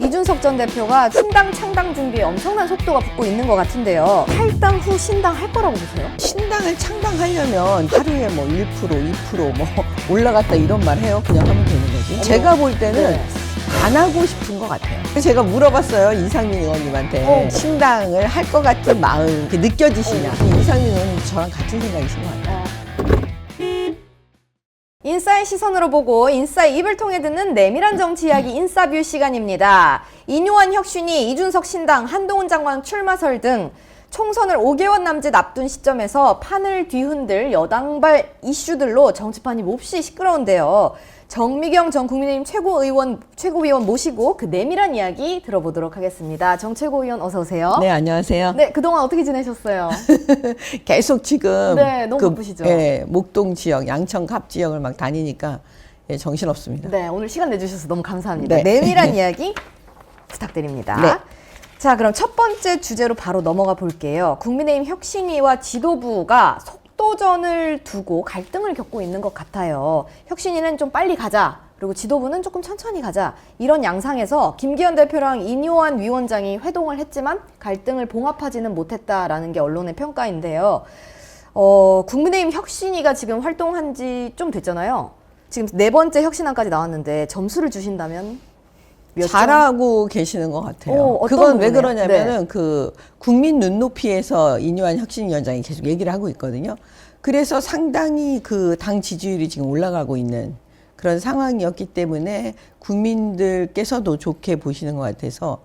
이준석 전 대표가 신당 창당 준비에 엄청난 속도가 붙고 있는 것 같은데요. 탈당 후 신당 할 거라고 보세요? 신당을 창당하려면 하루에 뭐 1%, 2% 뭐 올라갔다 이런 말 해요. 그냥 하면 되는 거지. 제가 볼 때는 안 하고 싶은 것 같아요. 제가 물어봤어요. 이상민 의원님한테 신당을 할 것 같은 마음 이렇게 느껴지시냐. 이상민 의원님 저랑 같은 생각이신 것 같아요. 인싸의 시선으로 보고 인싸의 입을 통해 듣는 내밀한 정치 이야기 인싸뷰 시간입니다. 인요한 혁신이 이준석 신당, 한동훈 장관 출마설 등 총선을 5개월 남짓 앞둔 시점에서 판을 뒤흔들 여당발 이슈들로 정치판이 몹시 시끄러운데요. 정미경 전 국민의힘 최고위원 모시고 그 내밀한 이야기 들어보도록 하겠습니다. 정 최고위원 어서 오세요. 네, 안녕하세요. 네, 그동안 어떻게 지내셨어요? 계속 지금 네, 너무 바쁘시죠? 예, 목동 지역, 양천 갑 지역을 막 다니니까 예, 정신없습니다. 네, 오늘 시간 내주셔서 너무 감사합니다. 네. 내밀한 이야기 부탁드립니다. 네. 자, 그럼 첫 번째 주제로 바로 넘어가 볼게요. 국민의힘 혁신위와 지도부가 속도전을 두고 갈등을 겪고 있는 것 같아요. 혁신위는 좀 빨리 가자, 그리고 지도부는 조금 천천히 가자, 이런 양상에서 김기현 대표랑 인요한 위원장이 회동을 했지만 갈등을 봉합하지는 못했다라는 게 언론의 평가인데요. 국민의힘 혁신위가 지금 활동한 지 좀 됐잖아요. 지금 4번째 혁신안까지 나왔는데 점수를 주신다면 몇 점? 잘하고 계시는 것 같아요. 어떤 그건 왜 부분이에요? 그러냐면은 네. 그 국민 눈높이에서 인요한 혁신위원장이 계속 얘기를 하고 있거든요. 그래서 상당히 그 당 지지율이 지금 올라가고 있는 그런 상황이었기 때문에 국민들께서도 좋게 보시는 것 같아서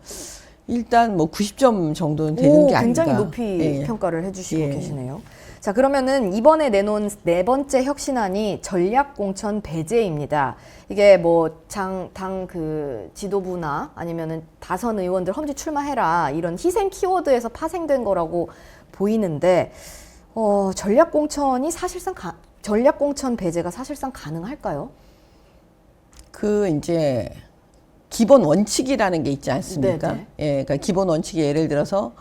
일단 뭐 90점 정도는 되는 게 아닌가. 굉장히 높이 예. 평가를 해주시고 예. 계시네요. 자, 그러면은 이번에 내놓은 4번째 혁신안이 전략공천 배제입니다. 이게 뭐 당 그 지도부나 아니면은 다선 의원들 험지 출마해라 이런 희생 키워드에서 파생된 거라고 보이는데 전략공천 배제가 사실상 가능할까요? 그 이제 기본 원칙이라는 게 있지 않습니까? 네네. 예, 그러니까 기본 원칙이 예를 들어서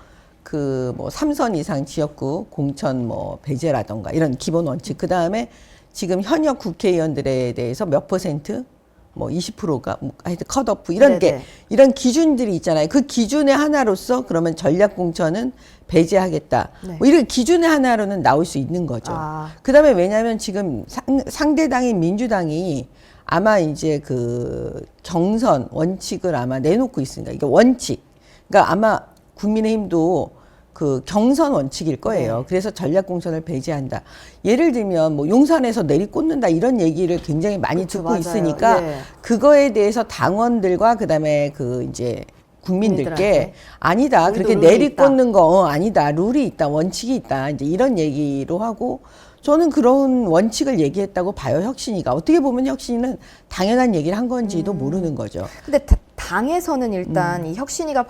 그 뭐 3선 이상 지역구 공천 뭐 배제라던가 이런 기본 원칙. 그 다음에 지금 현역 국회의원들에 대해서 몇 %, 뭐 20%가 하여튼 컷오프 이런 게 네네. 이런 기준들이 있잖아요. 그 기준의 하나로서 그러면 전략 공천은 배제하겠다. 네. 뭐 이런 기준의 하나로는 나올 수 있는 거죠. 그다음에 왜냐하면 지금 상대당인 민주당이 아마 이제 그 경선 원칙을 아마 내놓고 있습니다. 이게 원칙. 그러니까 아마 국민의힘도 그 경선 원칙일 거예요. 네. 그래서 전략 공천을 배제한다. 예를 들면 뭐 용산에서 내리꽂는다 이런 얘기를 굉장히 많이 그렇죠, 듣고 맞아요. 있으니까 예. 그거에 대해서 당원들과 그다음에 그 이제 국민들께 국민들한테. 아니다. 우리도 그렇게 룰이 내리꽂는 거 아니다. 룰이 있다. 원칙이 있다. 이제 이런 얘기로 하고 저는 그런 원칙을 얘기했다고 봐요. 혁신이가. 어떻게 보면 혁신이는 당연한 얘기를 한 건지도 모르는 거죠. 근데 당에서는 일단 이 혁신이가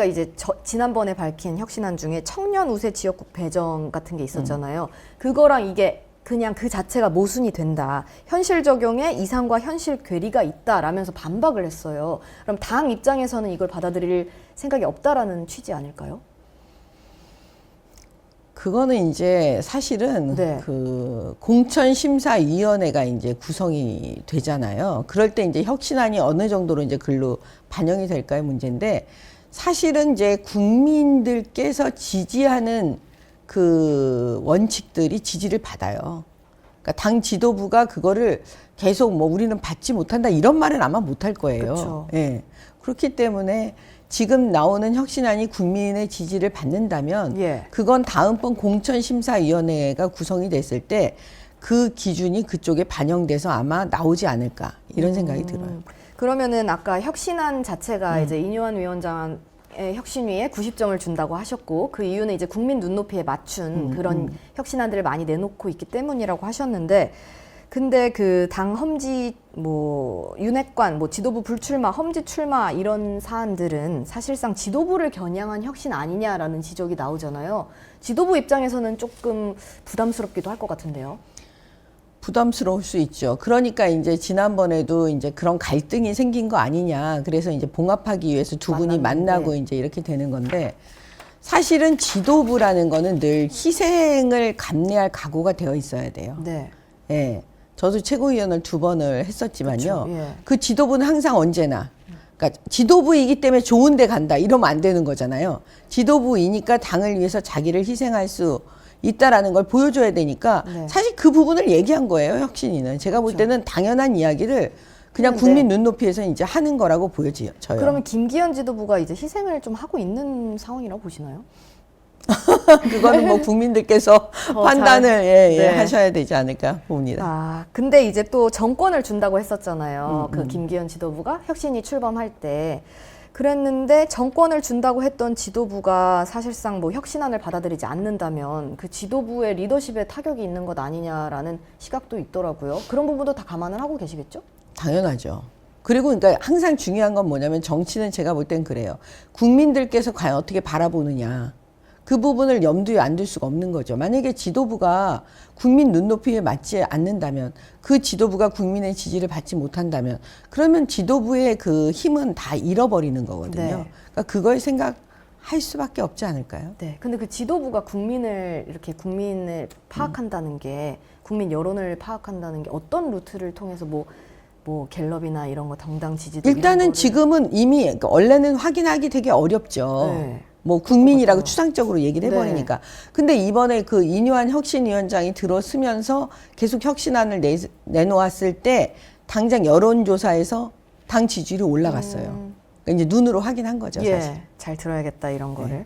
이제 지난번에 밝힌 혁신안 중에 청년 우세 지역국 배정 같은 게 있었잖아요. 그거랑 이게 그냥 그 자체가 모순이 된다. 현실 적용에 이상과 현실 괴리가 있다라면서 반박을 했어요. 그럼 당 입장에서는 이걸 받아들일 생각이 없다라는 취지 아닐까요? 그거는 이제 사실은 네. 그 공천심사위원회가 이제 구성이 되잖아요. 그럴 때 이제 혁신안이 어느 정도로 이제 글로 반영이 될까의 문제인데 사실은 이제 국민들께서 지지하는 그 원칙들이 지지를 받아요. 그러니까 당 지도부가 그거를 계속 뭐 우리는 받지 못한다 이런 말은 아마 못할 거예요. 그렇죠. 예. 그렇기 때문에 지금 나오는 혁신안이 국민의 지지를 받는다면 예. 그건 다음번 공천심사위원회가 구성이 됐을 때 그 기준이 그쪽에 반영돼서 아마 나오지 않을까 이런 생각이 들어요. 그러면은 아까 혁신안 자체가 이제 인요한 위원장의 혁신위에 90점을 준다고 하셨고 그 이유는 이제 국민 눈높이에 맞춘 그런 혁신안들을 많이 내놓고 있기 때문이라고 하셨는데 근데 그 당 험지 뭐 윤핵관 뭐 지도부 불출마 험지 출마 이런 사안들은 사실상 지도부를 겨냥한 혁신 아니냐라는 지적이 나오잖아요. 지도부 입장에서는 조금 부담스럽기도 할 것 같은데요. 부담스러울 수 있죠. 그러니까 이제 지난번에도 이제 그런 갈등이 생긴 거 아니냐. 그래서 이제 봉합하기 위해서 두 분이 만나고 이제 이렇게 되는 건데 사실은 지도부라는 거는 늘 희생을 감내할 각오가 되어 있어야 돼요. 네. 예. 저도 최고위원을 2번을 했었지만요. 그렇죠. 예. 그 지도부는 항상 언제나 그러니까 지도부이기 때문에 좋은 데 간다 이러면 안 되는 거잖아요. 지도부이니까 당을 위해서 자기를 희생할 수 있다라는 걸 보여줘야 되니까 네. 사실 그 부분을 얘기한 거예요. 혁신이는. 제가 볼 그렇죠. 때는 당연한 이야기를 그냥 했는데. 국민 눈높이에서 이제 하는 거라고 보여져요. 그러면 김기현 지도부가 이제 희생을 좀 하고 있는 상황이라고 보시나요? 그거는 뭐 국민들께서 더 판단을 잘- 예, 네. 하셔야 되지 않을까 봅니다. 아, 근데 이제 또 정권을 준다고 했었잖아요. 그 김기현 지도부가 혁신이 출범할 때. 그랬는데 정권을 준다고 했던 지도부가 사실상 뭐 혁신안을 받아들이지 않는다면 그 지도부의 리더십에 타격이 있는 것 아니냐라는 시각도 있더라고요. 그런 부분도 다 감안을 하고 계시겠죠? 당연하죠. 그리고 그러니까 항상 중요한 건 뭐냐면 정치는 제가 볼 땐 그래요. 국민들께서 과연 어떻게 바라보느냐. 그 부분을 염두에 안 둘 수가 없는 거죠. 만약에 지도부가 국민 눈높이에 맞지 않는다면 그 지도부가 국민의 지지를 받지 못한다면 그러면 지도부의 그 힘은 다 잃어버리는 거거든요. 네. 그러니까 그걸 생각할 수밖에 없지 않을까요? 네. 근데 그 지도부가 국민을 파악한다는 게 국민 여론을 파악한다는 게 어떤 루트를 통해서 뭐 갤럽이나 이런 거 정당 지지도 일단은 지금은 이미 그러니까 원래는 확인하기 되게 어렵죠. 네. 뭐 국민이라고 같아요. 추상적으로 얘기를 해버리니까. 근데 이번에 그 이뇨한 혁신위원장이 들어서면서 계속 혁신안을 내놓았을 때 당장 여론조사에서 당 지지율이 올라갔어요. 그러니까 이제 눈으로 확인한 거죠, 사실. 예, 잘 들어야겠다 이런 거를.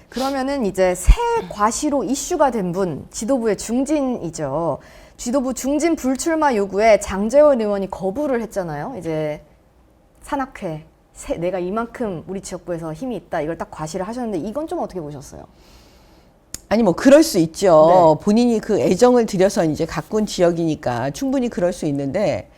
그러면은 이제 새 과시로 이슈가 된 분 지도부의 중진이죠. 지도부 중진 불출마 요구에 장제원 의원이 거부를 했잖아요. 이제 산악회 내가 이만큼 우리 지역구에서 힘이 있다 이걸 딱 과시를 하셨는데 이건 좀 어떻게 보셨어요? 아니 뭐 그럴 수 있죠. 네. 본인이 그 애정을 들여서 이제 가꾼 지역이니까 충분히 그럴 수 있는데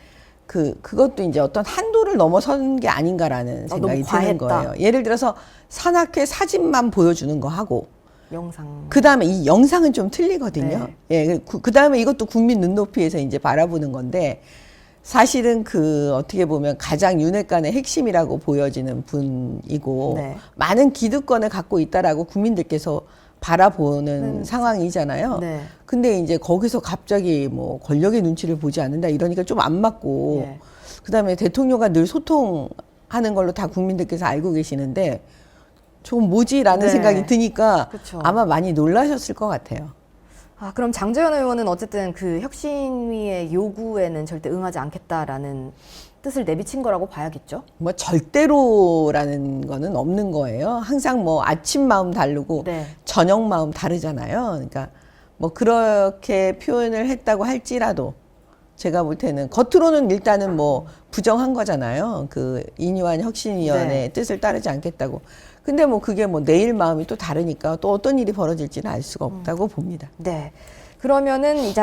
그것도 이제 어떤 한도를 넘어선 게 아닌가라는 생각이 너무 과했다. 드는 거예요. 예를 들어서 산악회 사진만 보여주는 거 하고 영상. 그 다음에 이 영상은 좀 틀리거든요. 네. 예, 그 다음에 이것도 국민 눈높이에서 이제 바라보는 건데 사실은 그 어떻게 보면 가장 윤핵관의 핵심이라고 보여지는 분이고 네. 많은 기득권을 갖고 있다라고 국민들께서 바라보는 상황이잖아요. 네. 근데 이제 거기서 갑자기 뭐 권력의 눈치를 보지 않는다 이러니까 좀 안 맞고 예. 그다음에 대통령과 늘 소통하는 걸로 다 국민들께서 알고 계시는데 좀 뭐지라는 네. 생각이 드니까 그쵸. 아마 많이 놀라셨을 것 같아요. 아, 그럼 장제원 의원은 어쨌든 그 혁신위의 요구에는 절대 응하지 않겠다라는 뜻을 내비친 거라고 봐야겠죠? 뭐 절대로라는 거는 없는 거예요. 항상 뭐 아침 마음 다르고 네. 저녁 마음 다르잖아요. 그러니까 뭐 그렇게 표현을 했다고 할지라도 제가 볼 때는 겉으로는 일단은 뭐 부정한 거잖아요. 그 이뇨한 혁신위원회의 네. 뜻을 따르지 않겠다고. 근데 뭐 그게 뭐 내일 마음이 또 다르니까 또 어떤 일이 벌어질지는 알 수가 없다고 봅니다. 네. 그러면은 이제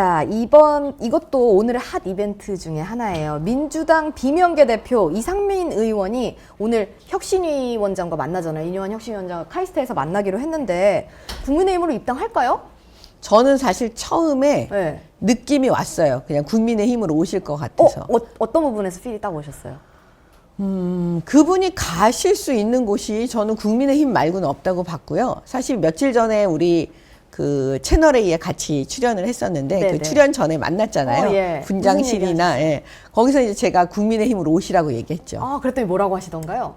이것도 오늘의 핫 이벤트 중에 하나예요. 민주당 비명계 대표 이상민 의원이 오늘 혁신위 원장과 만나잖아요. 이뇨한 혁신위원장과 카이스트에서 만나기로 했는데 국민의힘으로 입당할까요? 저는 사실 처음에 네. 느낌이 왔어요. 그냥 국민의힘으로 오실 것 같아서. 어떤 부분에서 필이 딱 오셨어요? 그분이 가실 수 있는 곳이 저는 국민의힘 말고는 없다고 봤고요. 사실 며칠 전에 우리 그 채널A에 같이 출연을 했었는데 네네. 그 출연 전에 만났잖아요. 예. 분장실이나 예. 거기서 이제 제가 국민의힘으로 오시라고 얘기했죠. 아, 그랬더니 뭐라고 하시던가요?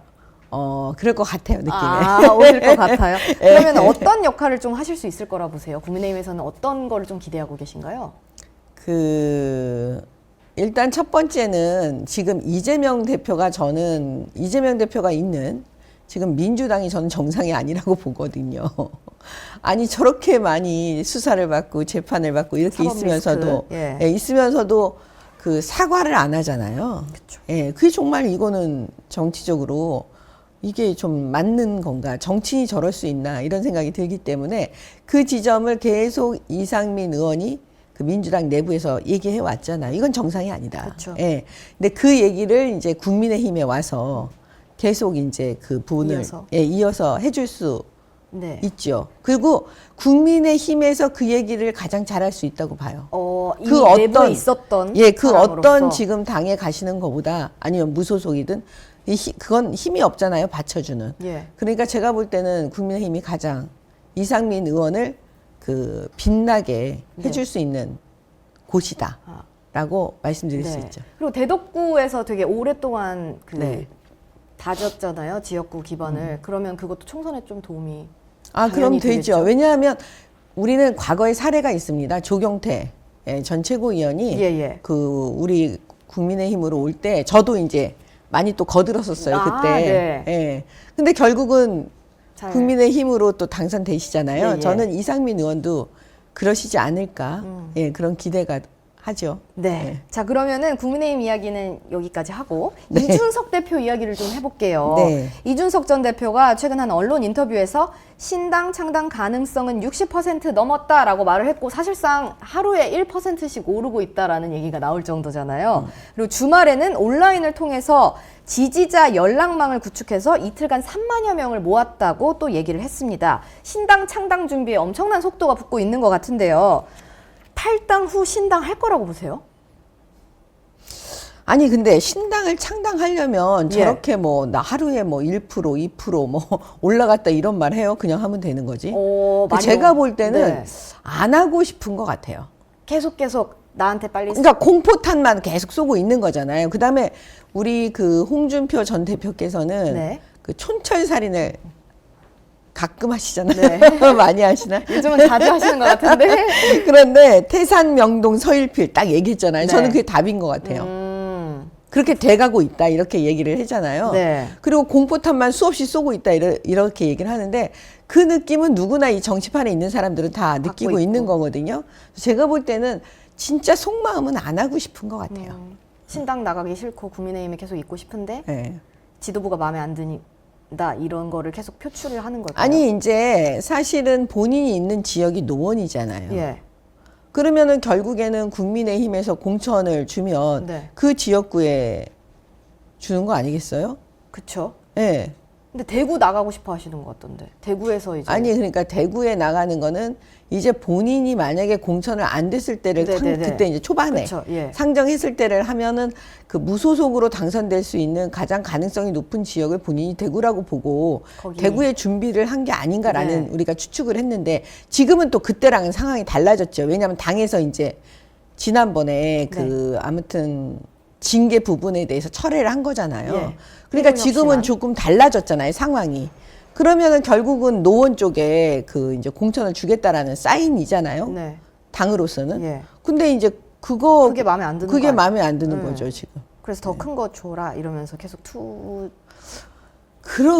그럴 것 같아요, 느낌에. 아, 오실 것 같아요. 그러면 어떤 역할을 좀 하실 수 있을 거라 보세요? 국민의힘에서는 어떤 거를 좀 기대하고 계신가요? 일단 첫 번째는 지금 이재명 대표가 있는 지금 민주당이 저는 정상이 아니라고 보거든요. 아니 저렇게 많이 수사를 받고 재판을 받고 이렇게 사법 있으면서도 리스크, 예. 예, 있으면서도 그 사과를 안 하잖아요. 그쵸. 예, 그게 정말 이거는 정치적으로 이게 좀 맞는 건가? 정치인이 저럴 수 있나? 이런 생각이 들기 때문에 그 지점을 계속 이상민 의원이 그 민주당 내부에서 얘기해 왔잖아요. 이건 정상이 아니다. 그쵸. 예. 근데 그 얘기를 이제 국민의힘에 와서 계속 이제 그 부분을 이어서 해줄 수 네. 있죠. 그리고 국민의힘에서 그 얘기를 가장 잘할 수 있다고 봐요. 이미 내부에 있었던 그 사람으로서. 어떤 지금 당에 가시는 것보다 아니면 무소속이든 그건 힘이 없잖아요. 받쳐주는. 예. 그러니까 제가 볼 때는 국민의힘이 가장 이상민 의원을 그 빛나게 해줄 수 있는 곳이다라고 말씀드릴 수 있죠. 그리고 대덕구에서 되게 오랫동안 그 네. 다졌잖아요. 지역구 기반을. 그러면 그것도 총선에 좀 도움이 그럼 당연히 되죠. 되겠죠. 왜냐하면 우리는 과거에 사례가 있습니다. 조경태 전 최고위원이 예. 우리 국민의힘으로 올 때 저도 이제 많이 또 거들었었어요. 그때. 네. 예. 근데 결국은 잘. 국민의힘으로 또 당선되시잖아요. 예. 저는 이상민 의원도 그러시지 않을까. 예, 그런 기대가 하죠. 네. 자, 그러면은 국민의힘 이야기는 여기까지 하고 네. 이준석 대표 이야기를 좀 해볼게요. 네. 이준석 전 대표가 최근 한 언론 인터뷰에서 신당 창당 가능성은 60% 넘었다라고 말을 했고 사실상 하루에 1%씩 오르고 있다라는 얘기가 나올 정도잖아요. 그리고 주말에는 온라인을 통해서 지지자 연락망을 구축해서 이틀간 3만여 명을 모았다고 또 얘기를 했습니다. 신당 창당 준비에 엄청난 속도가 붙고 있는 것 같은데요. 탈당 후 신당 할 거라고 보세요? 아니 근데 신당을 창당하려면 예. 저렇게 뭐 나 하루에 뭐 1%, 2%뭐 올라갔다 이런 말 해요. 그냥 하면 되는 거지. 많이 제가 볼 때는 네. 안 하고 싶은 것 같아요. 계속 나한테 빨리 그러니까 공포탄만 계속 쏘고 있는 거잖아요. 그다음에 우리 그 홍준표 전 대표께서는 네. 그 촌철살인을 가끔 하시잖아요. 네. 많이 하시나? 요즘은 자주 하시는 것 같은데. 그런데 태산, 명동, 서일필 딱 얘기했잖아요. 네. 저는 그게 답인 것 같아요. 그렇게 돼가고 있다 이렇게 얘기를 하잖아요. 네. 그리고 공포탄만 수없이 쏘고 있다 이렇게 얘기를 하는데 그 느낌은 누구나 이 정치판에 있는 사람들은 다 느끼고 있는 거거든요. 제가 볼 때는 진짜 속마음은 안 하고 싶은 것 같아요. 신당 나가기 싫고 국민의힘에 계속 있고 싶은데 네. 지도부가 마음에 안 든다 이런 거를 계속 표출을 하는 걸까요? 아니 이제 사실은 본인이 있는 지역이 노원이잖아요. 예. 그러면은 결국에는 국민의힘에서 공천을 주면 네. 그 지역구에 주는 거 아니겠어요? 그쵸. 예. 근데 대구 나가고 싶어 하시는 것 같던데. 대구에서 이제. 아니 그러니까 대구에 나가는 거는 이제 본인이 만약에 공천을 안 됐을 때를 네네네. 그때 이제 초반에 그쵸, 예. 상정했을 때를 하면은 그 무소속으로 당선될 수 있는 가장 가능성이 높은 지역을 본인이 대구라고 보고 거기. 대구에 준비를 한 게 아닌가라는 네. 우리가 추측을 했는데 지금은 또 그때랑은 상황이 달라졌죠. 왜냐하면 당에서 이제 지난번에 그 아무튼 징계 부분에 대해서 철회를 한 거잖아요. 예. 그러니까 일본 지금은 역시나. 조금 달라졌잖아요, 상황이. 그러면은 결국은 노원 쪽에 그 이제 공천을 주겠다라는 사인이잖아요. 네. 당으로서는. 예. 근데 이제 그게 마음에 안 드는 그게 거 마음에 안 드는 네. 거죠, 지금. 그래서 더 큰 거 줘라 이러면서 계속 그런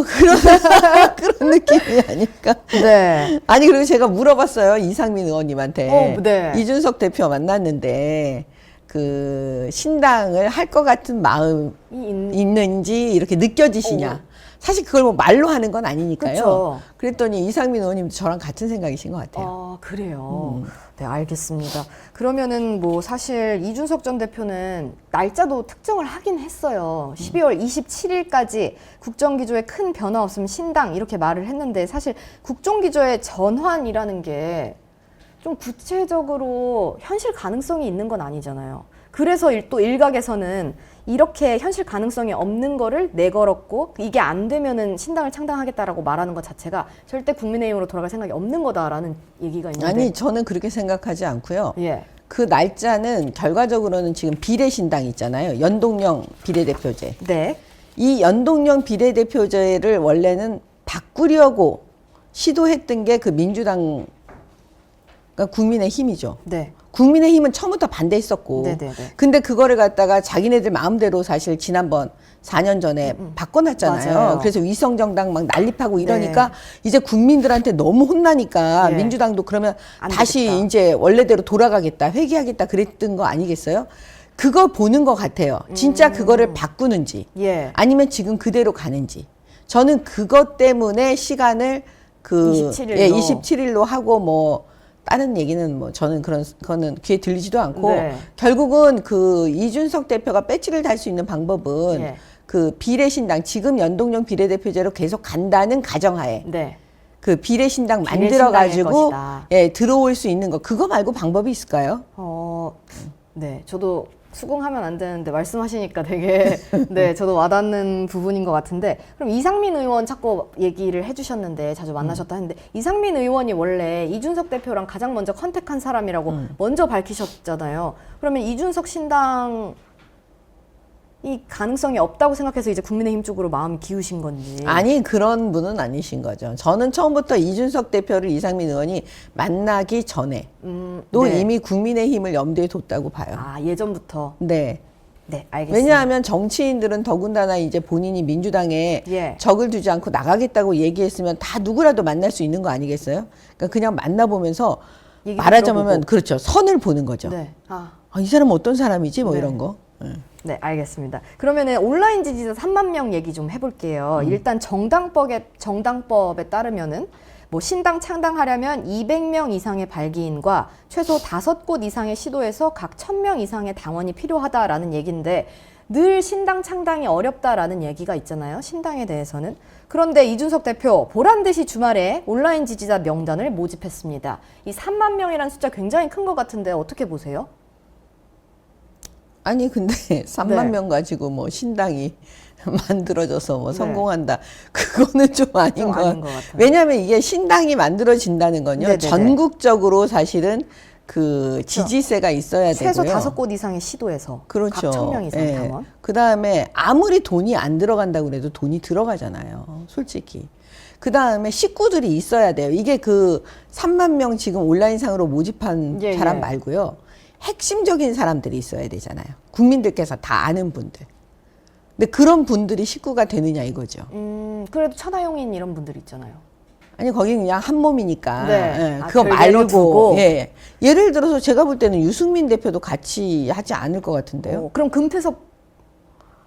그런 느낌이 아닐까. 네. 아니 그리고 제가 물어봤어요, 이상민 의원님한테. 네. 이준석 대표 만났는데 그 신당을 할 것 같은 마음이 있는지 이렇게 느껴지시냐. 사실 그걸 뭐 말로 하는 건 아니니까요. 그쵸. 그랬더니 이상민 의원님도 저랑 같은 생각이신 것 같아요. 아, 그래요. 네, 알겠습니다. 그러면은 뭐 사실 이준석 전 대표는 날짜도 특정을 하긴 했어요. 12월 27일까지 국정기조에 큰 변화 없으면 신당 이렇게 말을 했는데 사실 국정기조의 전환이라는 게 좀 구체적으로 현실 가능성이 있는 건 아니잖아요. 그래서 또 일각에서는 이렇게 현실 가능성이 없는 거를 내걸었고 이게 안 되면은 신당을 창당하겠다라고 말하는 것 자체가 절대 국민의힘으로 돌아갈 생각이 없는 거다라는 얘기가 있는데. 아니 저는 그렇게 생각하지 않고요. 예. 그 날짜는 결과적으로는 지금 비례신당 있잖아요. 연동형 비례대표제. 네. 이 연동형 비례대표제를 원래는 바꾸려고 시도했던 게 그 민주당, 그러니까 국민의힘이죠. 네. 국민의힘은 처음부터 반대했었고, 네네네. 근데 그거를 갖다가 자기네들 마음대로 사실 지난번 4년 전에 바꿔놨잖아요. 맞아요. 그래서 위성정당 막 난립하고 이러니까 네. 이제 국민들한테 너무 혼나니까 네. 민주당도 그러면 안 다시 되겠다. 이제 원래대로 돌아가겠다, 회귀하겠다 그랬던 거 아니겠어요? 그거 보는 것 같아요. 진짜 그거를 바꾸는지, 예. 아니면 지금 그대로 가는지. 저는 그것 때문에 시간을 27일로. 예, 27일로 하고 뭐 다른 얘기는 뭐 저는 그거는 귀에 들리지도 않고 네. 결국은 그 이준석 대표가 배지를 달 수 있는 방법은 예. 그 비례신당 지금 연동형 비례대표제로 계속 간다는 가정하에 네. 그 비례신당 비례신당일 만들어 가지고 것이다. 예, 들어올 수 있는 거 그거 말고 방법이 있을까요? 네. 저도 수긍하면 안 되는데 말씀하시니까 되게 네, 저도 와닿는 부분인 것 같은데 그럼 이상민 의원 자꾸 얘기를 해주셨는데 자주 만나셨다 했는데 이상민 의원이 원래 이준석 대표랑 가장 먼저 컨택한 사람이라고 먼저 밝히셨잖아요. 그러면 이준석 신당을 이 가능성이 없다고 생각해서 이제 국민의힘 쪽으로 마음 기우신 건지. 아니 그런 분은 아니신 거죠. 저는 처음부터 이준석 대표를 이상민 의원이 만나기 전에 또 네. 이미 국민의힘을 염두에 뒀다고 봐요. 아, 예전부터. 네. 네, 알겠습니다. 왜냐하면 정치인들은 더군다나 이제 본인이 민주당에 예. 적을 두지 않고 나가겠다고 얘기했으면 다 누구라도 만날 수 있는 거 아니겠어요? 그러니까 그냥 만나보면서 얘기도 말하자면 들어보고. 그렇죠. 선을 보는 거죠. 네. 아, 이 사람은 어떤 사람이지? 뭐 네. 이런 거. 네. 네, 알겠습니다. 그러면은 온라인 지지자 3만 명 얘기 좀 해볼게요. 일단 정당법에 따르면은 뭐 신당 창당하려면 200명 이상의 발기인과 최소 5곳 이상의 시도에서 각 1000명 이상의 당원이 필요하다라는 얘기인데 늘 신당 창당이 어렵다라는 얘기가 있잖아요. 신당에 대해서는. 그런데 이준석 대표 보란 듯이 주말에 온라인 지지자 명단을 모집했습니다. 이 3만 명이라는 숫자 굉장히 큰 것 같은데 어떻게 보세요? 아니 근데 3만 네. 명 가지고 뭐 신당이 만들어져서 뭐 네. 성공한다. 그거는 좀 아닌 좀 것 아닌 같아요. 것 같아요. 왜냐하면 이게 신당이 만들어진다는 건요. 네네네. 전국적으로 사실은 그 지지세가 있어야 최소 되고요. 5곳 이상의 시도에서 그렇죠. 각 1000명 이상 예. 당원. 그다음에 아무리 돈이 안 들어간다고 그래도 돈이 들어가잖아요. 솔직히. 그다음에 식구들이 있어야 돼요. 이게 그 3만 명 지금 온라인상으로 모집한 예, 사람 예. 말고요. 핵심적인 사람들이 있어야 되잖아요. 국민들께서 다 아는 분들. 근데 그런 분들이 식구가 되느냐 이거죠. 그래도 천하용인 이런 분들 있잖아요. 아니 거기 그냥 한 몸이니까 네. 예, 아, 그거 별개로 말고 두고. 예. 예를 들어서 제가 볼 때는 유승민 대표도 같이 하지 않을 것 같은데요. 그럼 금태섭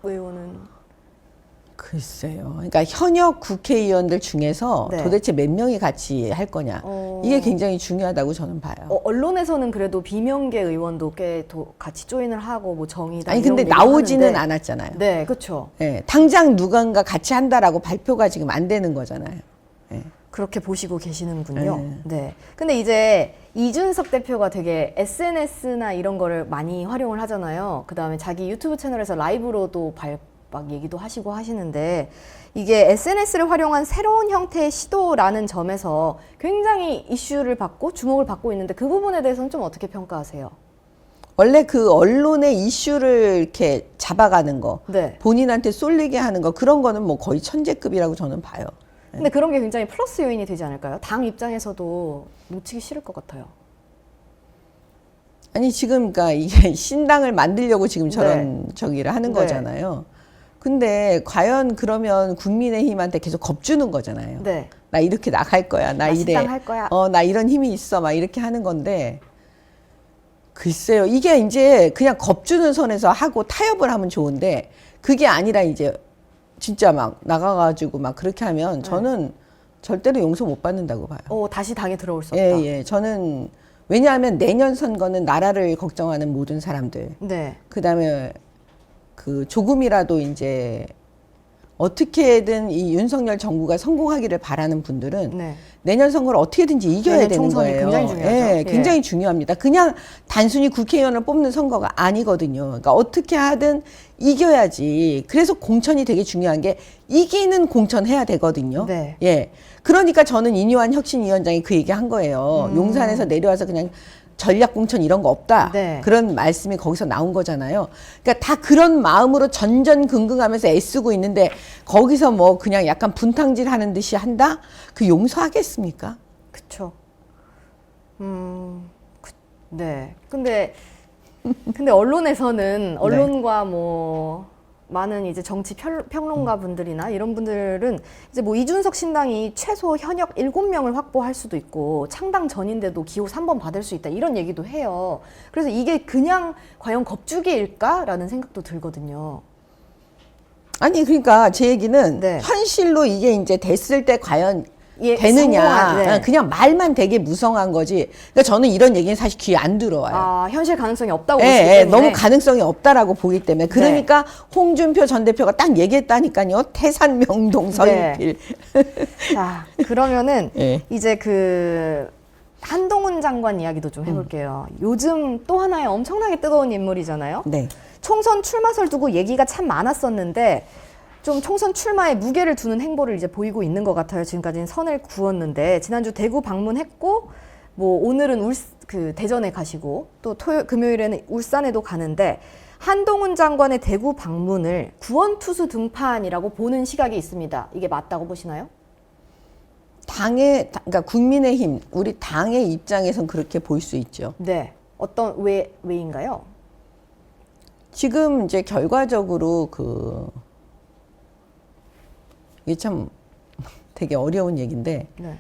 의원은 글쎄요. 그러니까 현역 국회의원들 중에서 네. 도대체 몇 명이 같이 할 거냐. 이게 굉장히 중요하다고 저는 봐요. 언론에서는 그래도 비명계 의원도 꽤 같이 조인을 하고 뭐 정의당 아니 이런 근데 얘기를 나오지는 하는데. 않았잖아요. 네, 그렇죠. 예, 당장 누군가 같이 한다라고 발표가 지금 안 되는 거잖아요. 예. 그렇게 보시고 계시는군요. 네. 네. 근데 이제 이준석 대표가 되게 SNS나 이런 거를 많이 활용을 하잖아요. 그다음에 자기 유튜브 채널에서 라이브로도 막 얘기도 하시고 하시는데 이게 SNS를 활용한 새로운 형태의 시도라는 점에서 굉장히 이슈를 받고 주목을 받고 있는데 그 부분에 대해서는 좀 어떻게 평가하세요? 원래 그 언론의 이슈를 이렇게 잡아가는 거, 네. 본인한테 쏠리게 하는 거 그런 거는 뭐 거의 천재급이라고 저는 봐요. 근데 그런 게 굉장히 플러스 요인이 되지 않을까요? 당 입장에서도 놓치기 싫을 것 같아요. 아니 지금 그러니까 이게 신당을 만들려고 지금 저런 저기를 하는 네. 거잖아요. 근데 과연 그러면 국민의힘한테 계속 겁주는 거잖아요. 네. 나 이렇게 나갈 거야. 나 이래. 신당 할 거야. 나 이런 힘이 있어. 막 이렇게 하는 건데 글쎄요. 이게 이제 그냥 겁주는 선에서 하고 타협을 하면 좋은데 그게 아니라 이제 진짜 막 나가가지고 막 그렇게 하면 저는 절대로 용서 못 받는다고 봐요. 다시 당에 들어올 수 없다. 예, 예. 저는 왜냐하면 내년 선거는 나라를 걱정하는 모든 사람들. 네. 그다음에 그 조금이라도 이제 어떻게든 이 윤석열 정부가 성공하기를 바라는 분들은 네. 내년 선거를 어떻게든지 이겨야 내년 되는 총선이 거예요. 굉장히 중요하죠. 예, 예. 굉장히 중요합니다. 그냥 단순히 국회의원을 뽑는 선거가 아니거든요. 그러니까 어떻게 하든 이겨야지. 그래서 공천이 되게 중요한 게 이기는 공천해야 되거든요. 네. 예. 그러니까 저는 이뇨한 혁신위원장이 그 얘기 한 거예요. 용산에서 내려와서 그냥 전략 공천 이런 거 없다. 네. 그런 말씀이 거기서 나온 거잖아요. 그러니까 다 그런 마음으로 전전긍긍하면서 애쓰고 있는데 거기서 뭐 그냥 약간 분탕질 하는 듯이 한다? 그 용서하겠습니까? 그쵸. 네. 근데 언론에서는 언론과 뭐 많은 이제 정치 평론가 분들이나 이런 분들은 이제 뭐 이준석 신당이 최소 현역 7명을 확보할 수도 있고 창당 전인데도 기호 3번 받을 수 있다 이런 얘기도 해요. 그래서 이게 그냥 과연 겁주기일까라는 생각도 들거든요. 아니 그러니까 제 얘기는 네. 현실로 이게 이제 됐을 때 과연 예, 되느냐. 성공한, 네. 그냥 말만 되게 무성한 거지. 그러니까 저는 이런 얘기는 사실 귀에 안 들어와요. 아, 현실 가능성이 없다고 예, 보시기 예, 때문에 너무 가능성이 없다라고 보기 때문에 그러니까 홍준표 전 대표가 딱 얘기했다니까요. 태산 명동 서일필. 자, 그러면은 예. 이제 그 한동훈 장관 이야기도 좀 해볼게요. 요즘 또 하나의 엄청나게 뜨거운 인물이잖아요. 네. 총선 출마설 두고 얘기가 참 많았었는데 좀 총선 출마에 무게를 두는 행보를 이제 보이고 있는 것 같아요. 지금까지는 선을 그었는데 지난주 대구 방문했고 뭐 오늘은 대전에 가시고 또 금요일에는 울산에도 가는데 한동훈 장관의 대구 방문을 구원투수 등판이라고 보는 시각이 있습니다. 이게 맞다고 보시나요? 그러니까 국민의힘, 우리 당의 입장에선 그렇게 볼 수 있죠. 네. 왜인가요? 지금 이제 결과적으로 이게 참 되게 어려운 얘기인데, 네.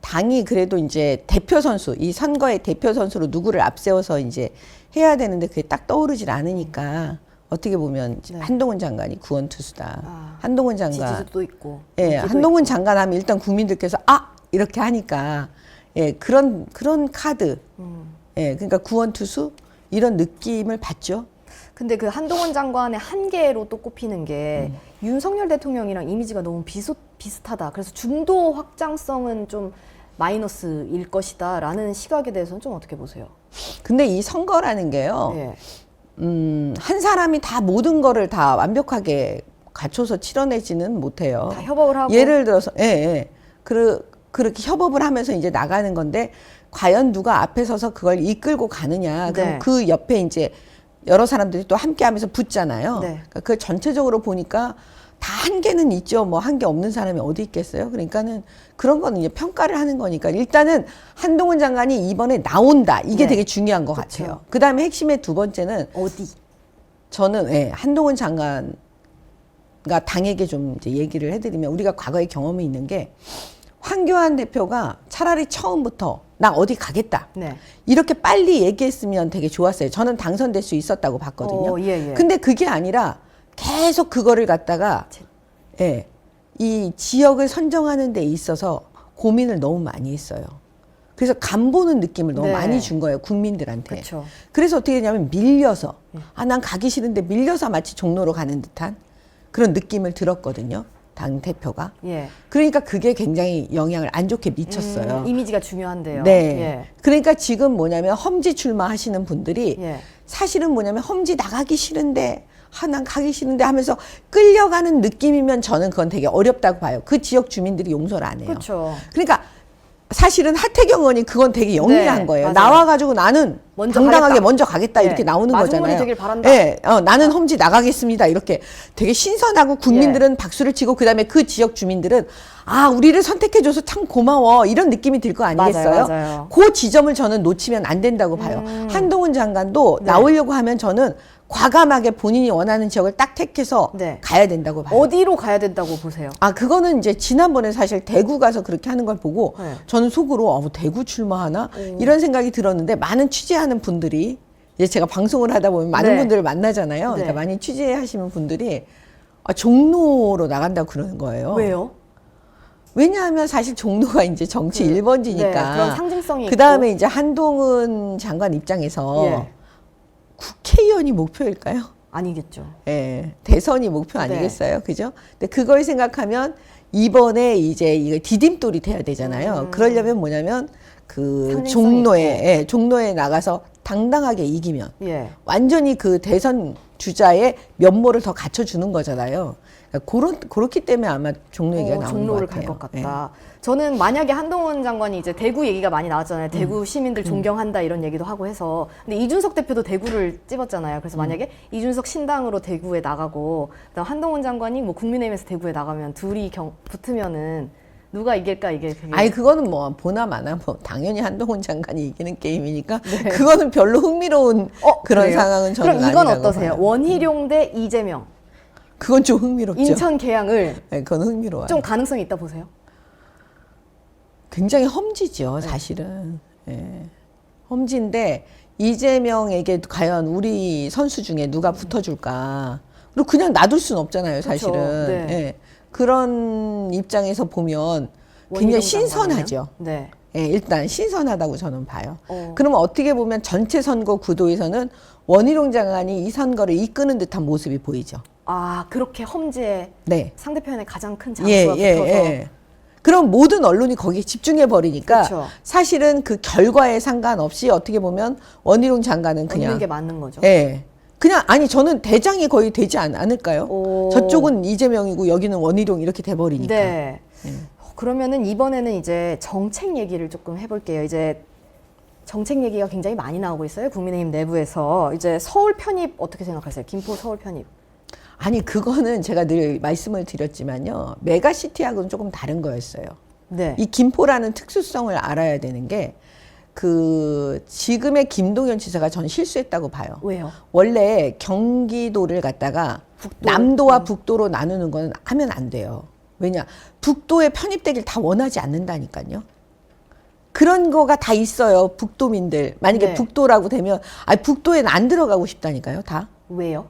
당이 그래도 이제 대표 선수, 이 선거의 대표 선수로 누구를 앞세워서 이제 해야 되는데 그게 딱 떠오르질 않으니까 어떻게 보면 네. 한동훈 장관이 구원투수다. 아, 한동훈 장관. 지지도 있고. 예, 인기도 한동훈 있고. 장관 하면 일단 국민들께서 이렇게 하니까 예, 그런 카드. 예, 그러니까 구원투수 이런 느낌을 받죠. 근데 그 한동훈 장관의 한계로 또 꼽히는 게 윤석열 대통령이랑 이미지가 너무 비슷하다. 그래서 중도 확장성은 좀 마이너스일 것이다라는 시각에 대해서는 좀 어떻게 보세요? 근데 이 선거라는 게요. 예. 한 사람이 다 모든 거를 다 완벽하게 갖춰서 치러내지는 못해요. 다 협업을 하고. 예를 들어서, 그렇게 협업을 하면서 이제 나가는 건데, 과연 누가 앞에 서서 그걸 이끌고 가느냐. 그럼 네. 그 옆에 이제 여러 사람들이 또 함께 하면서 붙잖아요. 네. 그러니까 그 전체적으로 보니까 다 한계는 있죠. 뭐 한계 없는 사람이 어디 있겠어요. 그러니까는 그런 거는 이제 평가를 하는 거니까 일단은 한동훈 장관이 이번에 나온다. 이게 네. 되게 중요한 것 그렇죠. 같아요. 그 다음에 핵심의 두 번째는 어디? 저는 한동훈 장관가 당에게 좀 이제 얘기를 해드리면 우리가 과거에 경험이 있는 게 황교안 대표가 차라리 처음부터 나 어디 가겠다. 네. 이렇게 빨리 얘기했으면 되게 좋았어요. 저는 당선될 수 있었다고 봤거든요. 예. 근데 그게 아니라 계속 그거를 갖다가 이 지역을 선정하는 데 있어서 고민을 너무 많이 했어요. 그래서 간보는 느낌을 너무 네. 많이 준 거예요. 국민들한테. 그렇죠. 그래서 어떻게 되냐면 밀려서 난 가기 싫은데 밀려서 마치 종로로 가는 듯한 그런 느낌을 들었거든요. 당 대표가. 예. 그러니까 그게 굉장히 영향을 안 좋게 미쳤어요. 이미지가 중요한데요. 네. 예. 그러니까 지금 뭐냐면 험지 출마하시는 분들이 예. 사실은 뭐냐면 험지 나가기 싫은데 난 가기 싫은데 하면서 끌려가는 느낌이면 저는 그건 되게 어렵다고 봐요. 그 지역 주민들이 용서를 안 해요. 그렇죠. 그러니까 사실은 하태경 의원이 그건 되게 영리한 네, 거예요. 맞아요. 나와가지고 나는 먼저 당당하게 가겠다. 먼저 가겠다 예. 이렇게 나오는 마중물이 거잖아요. 되길 바란다. 예, 나는 험지 나가겠습니다. 이렇게 되게 신선하고 국민들은 박수를 치고 그다음에 그 지역 주민들은 우리를 선택해줘서 참 고마워 이런 느낌이 들 거 아니겠어요? 맞아요. 그 지점을 저는 놓치면 안 된다고 봐요. 한동훈 장관도 네. 나오려고 하면 저는 과감하게 본인이 원하는 지역을 딱 택해서 네. 가야 된다고 봐요. 어디로 가야 된다고 보세요? 그거는 이제 지난번에 사실 대구 가서 그렇게 하는 걸 보고 네. 저는 속으로 대구 출마하나 이런 생각이 들었는데 많은 취재하는 분들이 이제 제가 방송을 하다 보면 많은 네. 분들을 만나잖아요. 네. 그러니까 많이 취재하시는 분들이 종로로 나간다고 그러는 거예요. 왜요? 왜냐하면 사실 종로가 이제 정치 1번지니까. 네, 그런 상징성이 그 다음에 이제 한동훈 장관 입장에서 예. 국회의원이 목표일까요? 아니겠죠. 예, 대선이 목표 아니겠어요, 그죠? 근데 그걸 생각하면 이번에 이제 이거 디딤돌이 돼야 되잖아요. 그러려면 뭐냐면 그 상징성 종로에 나가서 당당하게 이기면 예. 완전히 그 대선 주자의 면모를 더 갖춰주는 거잖아요. 그러니까 그렇기 때문에 아마 종로 얘기가 나오는 종로를 것 갈 같아요. 것 같다. 저는 만약에 한동훈 장관이 이제 대구 얘기가 많이 나왔잖아요. 대구 시민들 존경한다 이런 얘기도 하고 해서. 근데 이준석 대표도 대구를 찝었잖아요. 그래서 만약에 이준석 신당으로 대구에 나가고 그다음 한동훈 장관이 뭐 국민의힘에서 대구에 나가면 둘이 붙으면은 누가 이길까 이게 되게 그거는 뭐 보나 마나 뭐 당연히 한동훈 장관이 이기는 게임이니까 그거는 별로 흥미로운 그런 그래요? 상황은 저는 그럼 이건 아니라고 어떠세요? 봐요. 원희룡 대 이재명. 그건 좀 흥미롭죠. 인천 계양을 네, 그건 흥미로워요. 좀 가능성이 있다 보세요? 굉장히 험지죠, 사실은. 예. 험지인데 이재명에게 과연 우리 선수 중에 누가 붙어줄까? 그리고 그냥 놔둘 수는 없잖아요, 사실은. 그쵸, 네. 예. 그런 입장에서 보면 굉장히 원희룡 신선하죠. 장관이요? 네. 예, 일단 신선하다고 저는 봐요. 어. 그러면 어떻게 보면 전체 선거 구도에서는 원희룡 장관이 이 선거를 이끄는 듯한 모습이 보이죠. 그렇게 험지에 네. 상대편의 가장 큰 장수가 붙어서 그럼 모든 언론이 거기에 집중해 버리니까 그쵸. 사실은 그 결과에 상관없이 어떻게 보면 원희룡 장관은 얻는 그냥 게 맞는 거죠. 그냥 저는 대장이 거의 되지 않을까요? 오. 저쪽은 이재명이고 여기는 원희룡 이렇게 돼 버리니까. 네. 그러면은 이번에는 이제 정책 얘기를 조금 해볼게요. 이제 정책 얘기가 굉장히 많이 나오고 있어요. 국민의힘 내부에서. 이제 서울 편입 어떻게 생각하세요? 김포 서울 편입. 아니 그거는 제가 늘 말씀을 드렸지만요. 메가시티하고는 조금 다른 거였어요. 네. 이 김포라는 특수성을 알아야 되는 게 그 지금의 김동연 지사가 전 실수했다고 봐요. 왜요? 원래 경기도를 갖다가 남도와 북도로 나누는 건 하면 안 돼요. 왜냐? 북도에 편입되길 다 원하지 않는다니까요. 그런 거가 다 있어요. 북도민들. 만약에 네. 북도라고 되면 북도에는 안 들어가고 싶다니까요. 다. 왜요?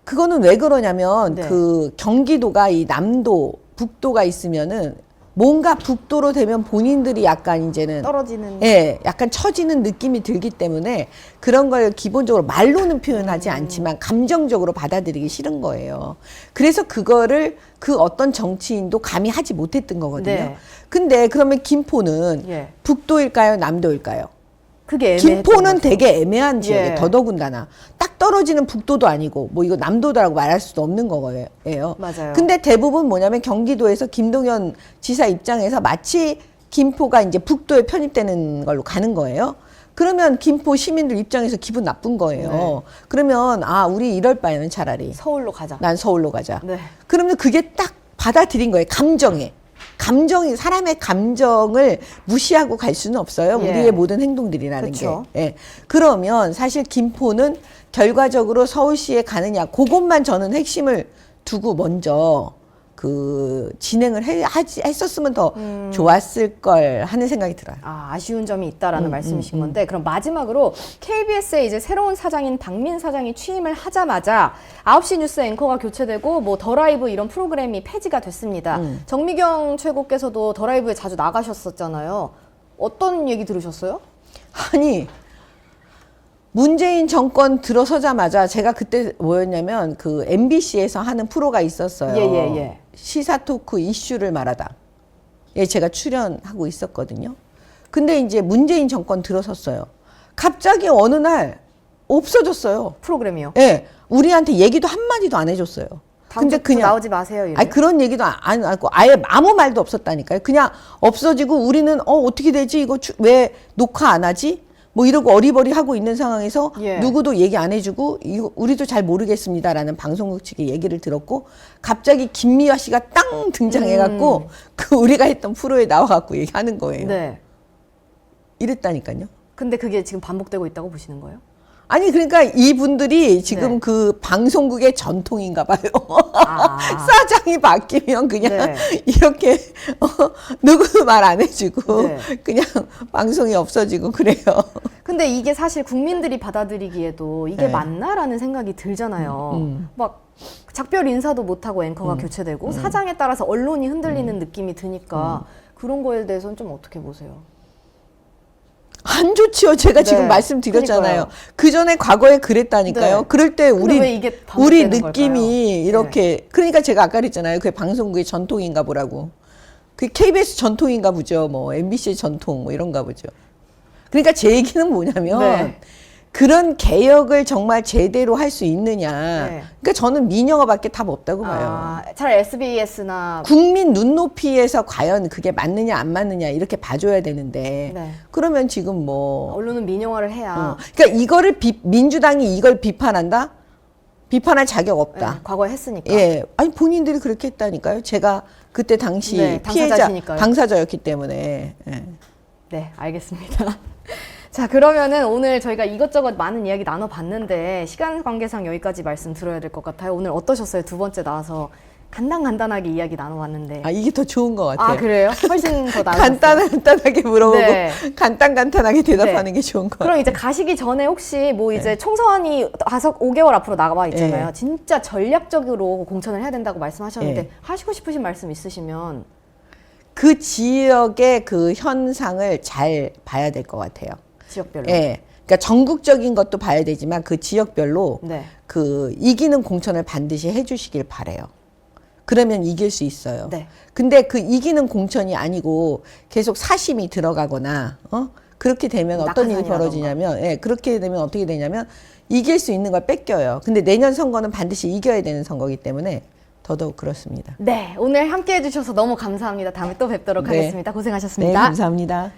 그거는 왜 그러냐면 네. 그 경기도가 이 남도, 북도가 있으면은 뭔가 북도로 되면 본인들이 약간 이제는 떨어지는. 예, 약간 처지는 느낌이 들기 때문에 그런 걸 기본적으로 말로는 표현하지 않지만 감정적으로 받아들이기 싫은 거예요. 그래서 그거를 그 어떤 정치인도 감히 하지 못했던 거거든요. 네. 근데 그러면 김포는 예. 북도일까요? 남도일까요? 그게 애매했던 김포는 거죠. 되게 애매한 지역에 예. 더더군다나 딱 떨어지는 북도도 아니고 뭐 이거 남도라고 말할 수도 없는 거예요. 맞아요. 근데 대부분 뭐냐면 경기도에서 김동연 지사 입장에서 마치 김포가 이제 북도에 편입되는 걸로 가는 거예요. 그러면 김포 시민들 입장에서 기분 나쁜 거예요. 네. 그러면 우리 이럴 바에는 차라리 서울로 가자. 난 서울로 가자. 네. 그러면 그게 딱 받아들인 거예요. 감정이 사람의 감정을 무시하고 갈 수는 없어요. 예. 우리의 모든 행동들이라는 그쵸. 게. 예. 그러면 사실 김포는 결과적으로 서울시에 가느냐 그것만 저는 핵심을 두고 먼저 그 진행을 했었으면 더 좋았을 걸 하는 생각이 들어요. 아쉬운 점이 있다라는 말씀이신 건데 그럼 마지막으로 KBS에 이제 새로운 사장인 박민 사장이 취임을 하자마자 9시 뉴스 앵커가 교체되고 뭐 더 라이브 이런 프로그램이 폐지가 됐습니다. 정미경 최고께서도 더 라이브에 자주 나가셨었잖아요. 어떤 얘기 들으셨어요? 아니 문재인 정권 들어서자마자 제가 그때 뭐였냐면 그 MBC에서 하는 프로가 있었어요. 예. 시사 토크 이슈를 말하다. 예, 제가 출연하고 있었거든요. 근데 이제 문재인 정권 들어섰어요. 갑자기 어느 날 없어졌어요. 프로그램이요. 예, 우리한테 얘기도 한마디도 안 해줬어요. 근데 그냥 나오지 마세요. 이래요? 아니 그런 얘기도 안 하고 아예 아무 말도 없었다니까요. 그냥 없어지고 우리는 어떻게 되지? 이거 왜 녹화 안 하지? 뭐 이러고 어리버리 하고 있는 상황에서 예. 누구도 얘기 안 해주고 이거 우리도 잘 모르겠습니다라는 방송국 측의 얘기를 들었고 갑자기 김미화 씨가 땅 등장해갖고 그 우리가 했던 프로에 나와갖고 얘기하는 거예요. 네. 이랬다니까요. 근데 그게 지금 반복되고 있다고 보시는 거예요? 아니 그러니까 이분들이 지금 네. 그 방송국의 전통인가 봐요. 아. 사장이 바뀌면 그냥 네. 이렇게 누구도 말 안 해주고 네. 그냥 방송이 없어지고 그래요. 근데 이게 사실 국민들이 받아들이기에도 이게 네. 맞나라는 생각이 들잖아요. 막 작별 인사도 못하고 앵커가 교체되고 사장에 따라서 언론이 흔들리는 느낌이 드니까 그런 거에 대해서는 좀 어떻게 보세요? 안 좋지요. 제가 네. 지금 말씀드렸잖아요. 그러니까요. 그 전에 과거에 그랬다니까요. 네. 그럴 때 근데 왜 이게 우리 반복되는 느낌이 걸까요? 이렇게 그러니까 제가 아까 그랬잖아요. 그게 방송국의 전통인가 보라고. 그 KBS 전통인가 보죠. 뭐 MBC 전통 뭐 이런가 보죠. 그러니까 제 얘기는 뭐냐면 네. 그런 개혁을 정말 제대로 할 수 있느냐. 네. 그러니까 저는 민영화밖에 답 없다고 봐요. 차라리 SBS나 국민 눈높이에서 과연 그게 맞느냐 안 맞느냐 이렇게 봐줘야 되는데 네. 그러면 지금 뭐 언론은 민영화를 해야 그러니까 이거를 민주당이 이걸 비판한다? 비판할 자격 없다. 네, 과거에 했으니까. 예, 아니 본인들이 그렇게 했다니까요. 제가 그때 당시 네, 당사자시니까요. 당사자였기 때문에. 예. 네, 알겠습니다. 자, 그러면은 오늘 저희가 이것저것 많은 이야기 나눠봤는데 시간 관계상 여기까지 말씀 들어야 될 것 같아요. 오늘 어떠셨어요? 두 번째 나와서 간단하게 이야기 나눠봤는데. 이게 더 좋은 것 같아요. 그래요? 훨씬 더 나아졌어요. 간단하게 물어보고 네. 간단하게 대답하는 게 좋은 것 같아요. 그럼 이제 가시기 전에 혹시 뭐 이제 총선이 5개월 앞으로 나가봐 있잖아요. 네. 진짜 진짜 전략적으로 공천을 해야 된다고 말씀하셨는데 네. 하시고 싶으신 말씀 있으시면 그 지역의 그 현상을 잘 봐야 될 것 같아요. 지역별로. 예. 그러니까 전국적인 것도 봐야 되지만 그 지역별로 네. 그 이기는 공천을 반드시 해주시길 바래요. 그러면 이길 수 있어요. 네. 근데 그 이기는 공천이 아니고 계속 사심이 들어가거나 그렇게 되면 어떤 일이 낙하산이라던가. 벌어지냐면 그렇게 되면 어떻게 되냐면 이길 수 있는 걸 뺏겨요. 근데 내년 선거는 반드시 이겨야 되는 선거이기 때문에 더더욱 그렇습니다. 네, 오늘 함께 해주셔서 너무 감사합니다. 다음에 또 뵙도록 네. 하겠습니다. 네, 고생하셨습니다. 감사합니다.